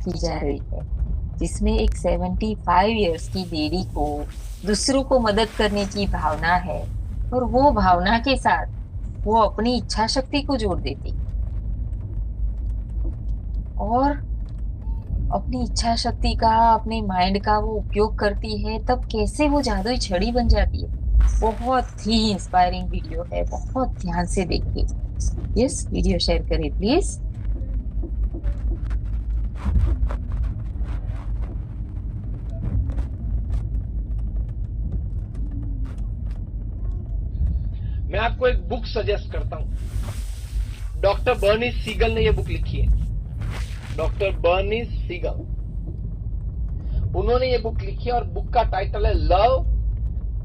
की जा रही है, जिसमें एक 75 इयर्स की लेडी को दूसरों को मदद करने की भावना है, और वो भावना के साथ वो अपनी इच्छा शक्ति को जोड़ देती और अपनी इच्छा शक्ति का, अपने माइंड का वो उपयोग करती है, तब कैसे वो जादुई छड़ी बन जाती है। बहुत ही इंस्पायरिंग वीडियो है, बहुत ध्यान से देखिए। यस, वीडियो शेयर करें प्लीज। मैं आपको एक बुक सजेस्ट करता हूं। डॉक्टर बर्नीस सीगल ने यह बुक लिखी है। डॉक्टर बर्नीस सीगल, उन्होंने ये बुक लिखी है और बुक का टाइटल है love,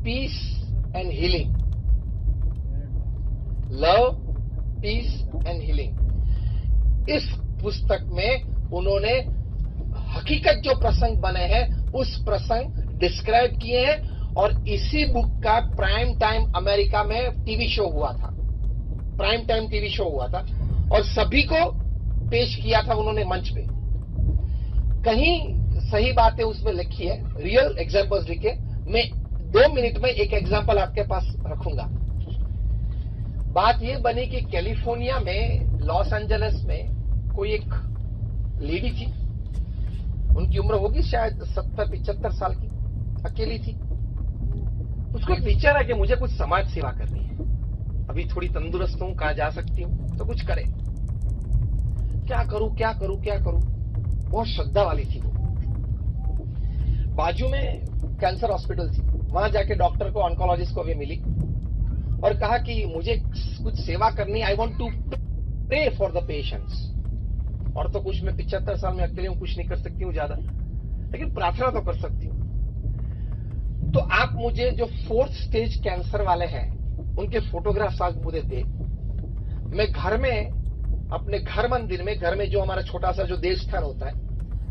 peace and healing. Love, peace and healing. इस पुस्तक में उन्होंने हकीकत जो प्रसंग बने हैं उस प्रसंग डिस्क्राइब किए हैं, और इसी बुक का प्राइम टाइम अमेरिका में टीवी शो हुआ था। प्राइम टाइम टीवी शो हुआ था और सभी को पेश किया था उन्होंने मंच पे। कहीं सही बातें उसमें लिखी है, रियल एग्जांपल्स लिखे। मैं 2 मिनट में एक एग्जांपल आपके पास रखूंगा। बात यह बनी कि कैलिफोर्निया में, लॉस एंजलिस में कोई एक लेडी थी। उनकी उम्र होगी शायद 70-75 साल की, अकेली थी। उसको एक विचार है कि मुझे कुछ समाज सेवा करनी है, अभी थोड़ी तंदुरुस्त हूं, कहां जा सकती हूं तो कुछ करे, क्या करूं क्या करूं क्या करूं। बहुत श्रद्धा वाली थी वो। बाजू में कैंसर हॉस्पिटल थी, वहां जाके डॉक्टर को, ऑन्कोलॉजिस्ट को भी मिली और कहा कि मुझे कुछ सेवा करनी, I want to pray for the patients. और तो कुछ, मैं 75 साल में अकेले हूं, कुछ नहीं कर सकती हूं ज्यादा, लेकिन प्रार्थना तो कर सकती हूं। तो आप मुझे जो 4th स्टेज कैंसर वाले हैं उनके फोटोग्राफ्स आज मुझे दे। मैं घर में, अपने घर मंदिर में, घर में जो हमारा छोटा सा जो देवस्थान होता है,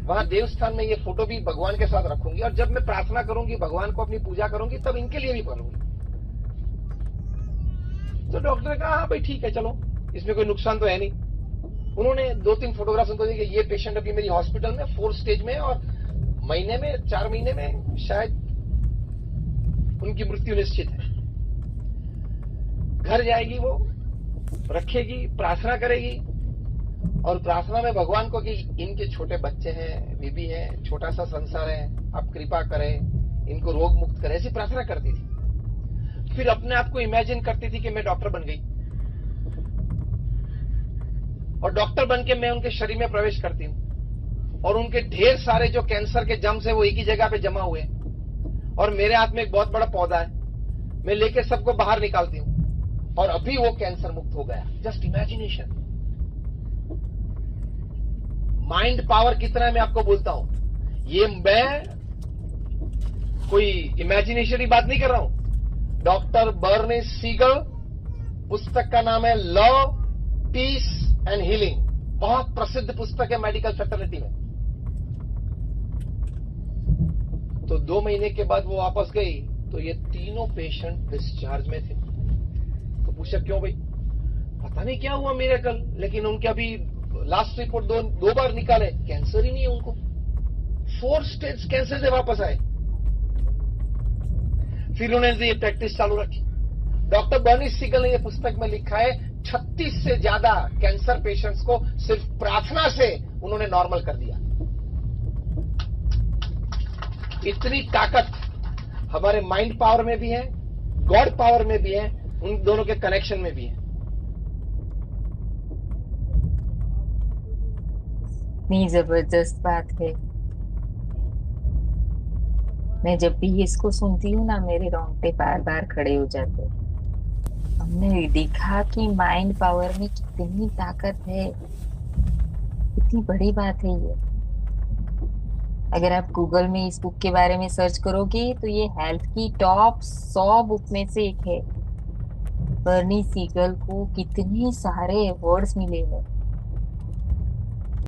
वहां देवस्थान में ये फोटो भी भगवान के साथ रखूंगी, और जब मैं प्रार्थना करूंगी, भगवान को अपनी पूजा करूंगी, तब इनके लिए भी करूंगी। तो डॉक्टर ने कहा हाँ भाई ठीक है, चलो, इसमें कोई नुकसान तो है नहीं। उन्होंने 2-3 फोटोग्राफ्स उनको दिए कि ये पेशेंट अभी मेरी हॉस्पिटल में 4th स्टेज में, और महीने में, 4 महीने में शायद उनकी मृत्यु निश्चित है। घर जाएगी वो, रखेगी, प्रार्थना करेगी, और प्रार्थना में भगवान को कि इनके छोटे बच्चे हैं, बीबी है, छोटा सा संसार है, आप कृपा करें, इनको रोग मुक्त करें, ऐसी प्रार्थना करती थी। फिर अपने आप को इमेजिन करती थी कि मैं डॉक्टर बन गई, और डॉक्टर बन के मैं उनके शरीर में प्रवेश करती हूं, और उनके ढेर सारे जो कैंसर के जम्स है वो एक ही जगह पे जमा हुए, और मेरे हाथ में एक बहुत बड़ा पौधा है, मैं लेके सबको बाहर निकालती हूं, और अभी वो कैंसर मुक्त हो गया। Just imagination. माइंड पावर कितना है मैं आपको बोलता हूं। ये मैं कोई इमेजिनेशन की बात नहीं कर रहा हूं। डॉक्टर बर्नीस सीगल, पुस्तक का नाम है लव, पीस एंड हीलिंग। बहुत प्रसिद्ध पुस्तक है मेडिकल फैटर्निटी में। तो 2 महीने के बाद वो वापस गई तो ये तीनों पेशेंट डिस्चार्ज में थे। तो पूछा क्यों भाई? पता नहीं क्या हुआ मेरे कल, लेकिन उनके अभी लास्ट रिपोर्ट 2 बार निकाले, कैंसर ही नहीं है उनको। 4 स्टेज कैंसर से वापस आए। फिर उन्होंने ये प्रैक्टिस चालू रखी। डॉक्टर बर्नीस सीगल ने ये पुस्तक में लिखा है 36 से ज्यादा कैंसर पेशेंट्स को सिर्फ प्रार्थना से उन्होंने नॉर्मल कर दिया। इतनी ताकत हमारे माइंड पावर में भी है, गॉड पावर में भी है, उन दोनों के कनेक्शन में भी है। इतनी जबरदस्त बात है। मैं जब भी इसको सुनती हूँ ना, मेरे रोंगटे बार बार खड़े हो जाते हैं। हमने देखा कि माइंड पावर में कितनी ताकत है, कितनी बड़ी बात है ये। अगर आप गूगल में इस बुक के बारे में सर्च करोगे तो ये हेल्थ की टॉप 100 बुक में से एक है। बर्नी सीगल को कितने सारे अवार्ड्स मिले हैं।